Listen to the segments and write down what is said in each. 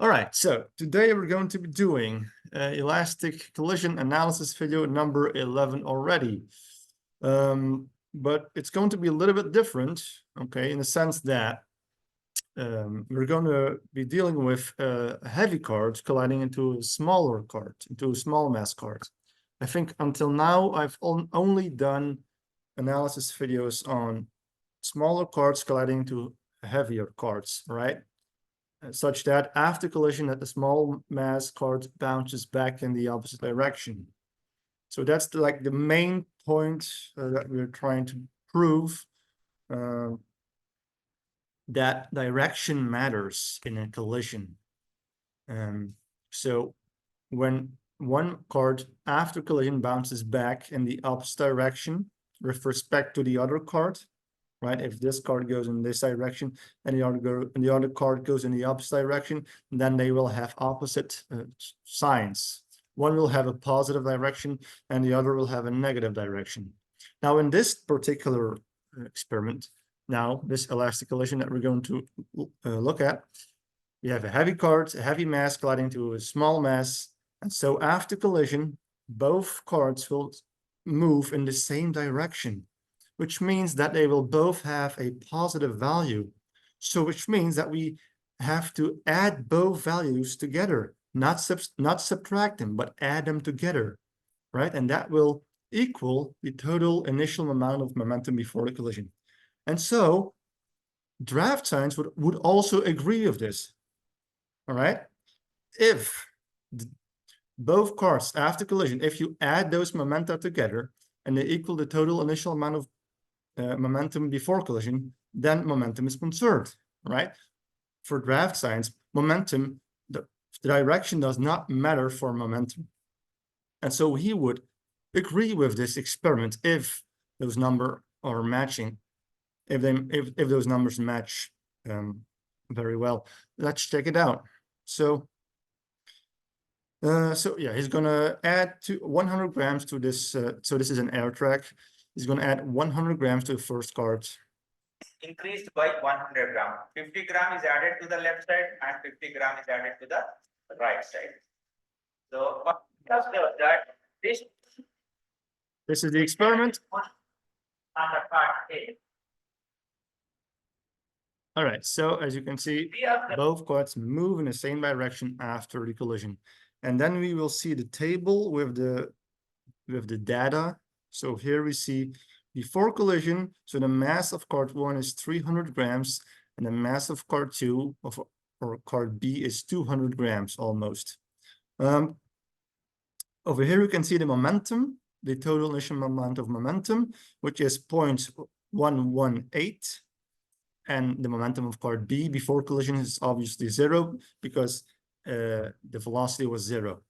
All right, so today we're going to be doing elastic collision analysis video number 11 already. But it's going to be a little bit different, okay, in the sense that we're going to be dealing with heavy cards colliding into a smaller card, into a small mass card. I think until now I've only done analysis videos on smaller cards colliding into heavier cards, right? Such that after collision that the small mass card bounces back in the opposite direction. So that's the main point that we're trying to prove, that direction matters in a collision. So when one card after collision bounces back in the opposite direction with respect to the other card, right? If this card goes in this direction and the other card goes in the opposite direction, then they will have opposite signs. One will have a positive direction and the other will have a negative direction. Now, in this particular experiment, now this elastic collision that we're going to look at, we have a heavy card, a heavy mass colliding to a small mass. And so after collision, both cards will move in the same direction, which means that they will both have a positive value. So which means that we have to add both values together, not subtract them, but add them together, right? And that will equal the total initial amount of momentum before the collision. And so draft science would also agree with this, all right? If both cards after collision, if you add those momenta together and they equal the total initial amount of momentum before collision, then momentum is conserved, right? For draft science, momentum, the direction does not matter for momentum. And so he would agree with this experiment if those numbers are matching, if those numbers match very well. Let's check it out. So yeah, he's gonna add 100 grams to this. So this is an air track. He's gonna add 100 grams to the first card. Increased by 100 gram. 50 gram is added to the left side and 50 gram is added to the right side. So what does that? This is the experiment. On the part A. All right, so as you can see, both cards move in the same direction after the collision. And then we will see the table with the data. So here we see before collision, so the mass of card 1 is 300 grams, and the mass of card 2 or card B is 200 grams almost. Over here you can see the momentum, the total initial amount of momentum, which is 0.118. And the momentum of card B before collision is obviously 0 because the velocity was 0.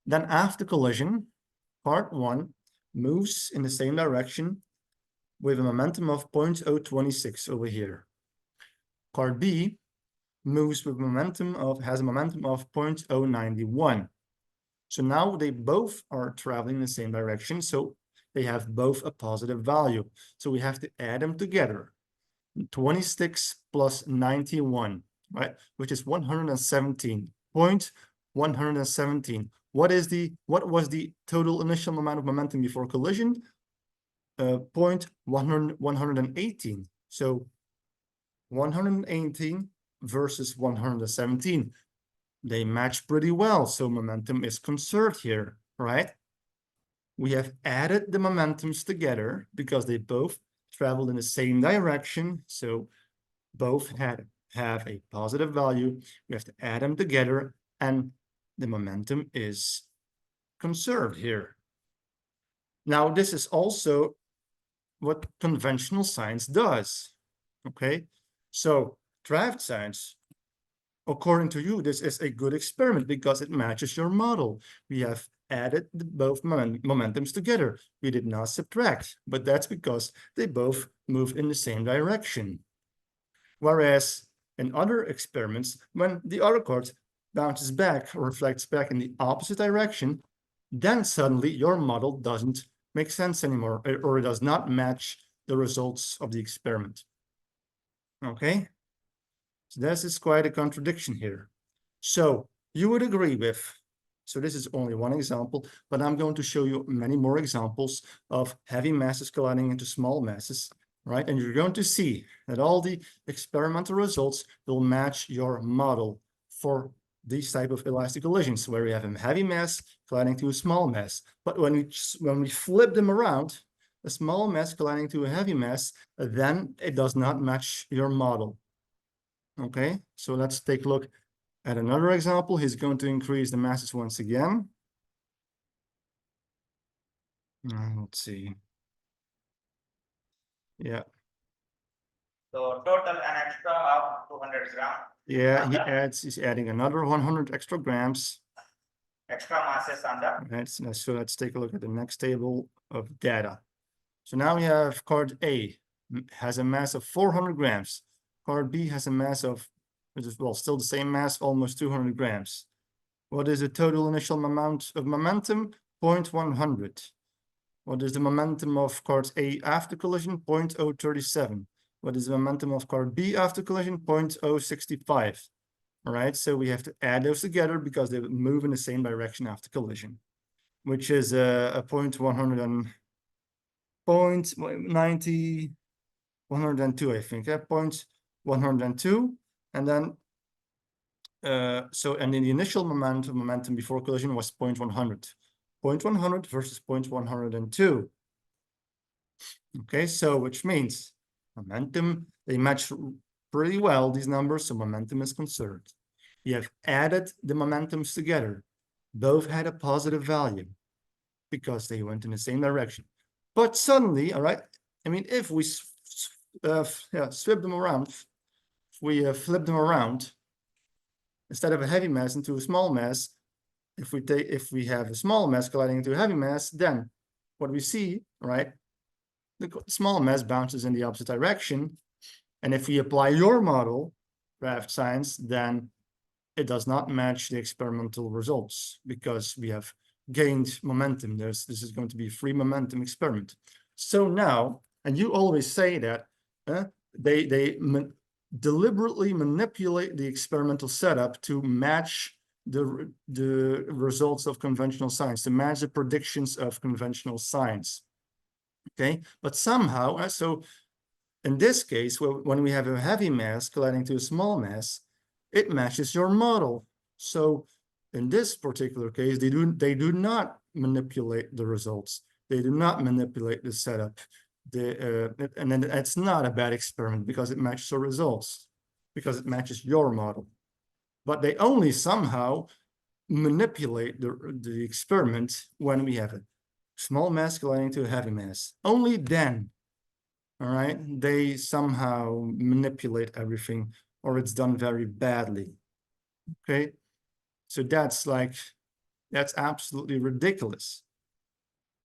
Then after collision, card 1 moves in the same direction with a momentum of 0.026 over here. Card B moves with has a momentum of 0.091. So now they both are traveling in the same direction, so they have both a positive value. So we have to add them together. 26 plus 91, right? Which is 117. 117. What was the total initial amount of momentum before collision? 118. So 118 versus 117. They match pretty well, so momentum is conserved here, right? We have added the momentums together because they both traveled in the same direction, so both have a positive value. We have to add them together, and the momentum is conserved here. Now, this is also what conventional science does, okay? So draft science, according to you, this is a good experiment because it matches your model. We have added both momentums together. We did not subtract, but that's because they both move in the same direction. Whereas in other experiments, when the other card bounces back or reflects back in the opposite direction, then suddenly your model doesn't make sense anymore, or it does not match the results of the experiment. Okay? So this is quite a contradiction here. So you would agree with, so this is only one example, but I'm going to show you many more examples of heavy masses colliding into small masses, right? And you're going to see that all the experimental results will match your model for these type of elastic collisions, where we have a heavy mass colliding to a small mass. But when we flip them around, a small mass colliding to a heavy mass, then it does not match your model. Okay, so let's take a look at another example. He's going to increase the masses once again. Let's see. Yeah. So total an extra of 200 gram. Yeah, he's adding another 100 extra grams. Extra masses on the. So let's take a look at the next table of data. So now we have card A has a mass of 400 grams. Card B has a mass of, which is, well, still the same mass, almost 200 grams. What is the total initial amount of momentum? 0.100. What is the momentum of card A after collision? 0.037. What is the momentum of card B after collision? 0.065. All right, so we have to add those together because they move in the same direction after collision, which is a 0.90, 102, I think, 0.102. And then, and in the initial momentum before collision was 0.100. 0.100 versus 0.102. Okay, so which means momentum, they match pretty well, these numbers, so momentum is conserved. You have added the momentums together. Both had a positive value because they went in the same direction. But suddenly, all right, I mean, if we swip them around, if we flip them around, instead of a heavy mass into a small mass, if we have a small mass colliding into a heavy mass, then what we see, right, the small mass bounces in the opposite direction. And if we apply your model, Draftscience, then it does not match the experimental results because we have gained momentum. This is going to be a free momentum experiment. So now, and you always say that they deliberately manipulate the experimental setup to match the results of conventional science, to match the predictions of conventional science. Okay, but somehow, so in this case, when we have a heavy mass colliding to a small mass, it matches your model. So in this particular case, they do not manipulate the results. They do not manipulate the setup. And then it's not a bad experiment because it matches the results, because it matches your model. But they only somehow manipulate the experiment when we have a small mass colliding to a heavy mass. Only then, all right, they somehow manipulate everything, or it's done very badly. Okay, so that's absolutely ridiculous.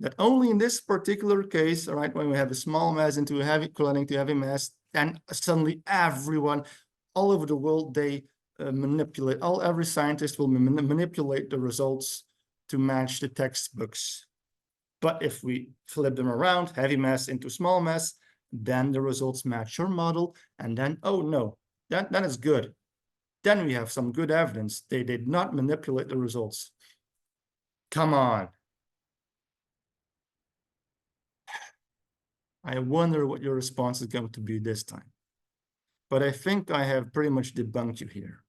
That only in this particular case, all right, when we have a small mass into a heavy colliding to heavy mass, then suddenly everyone all over the world, they manipulate, every scientist will manipulate the results to match the textbooks. But if we flip them around, heavy mass into small mass, then the results match your model. And then, oh no, that is good. Then we have some good evidence. They did not manipulate the results. Come on. I wonder what your response is going to be this time. But I think I have pretty much debunked you here.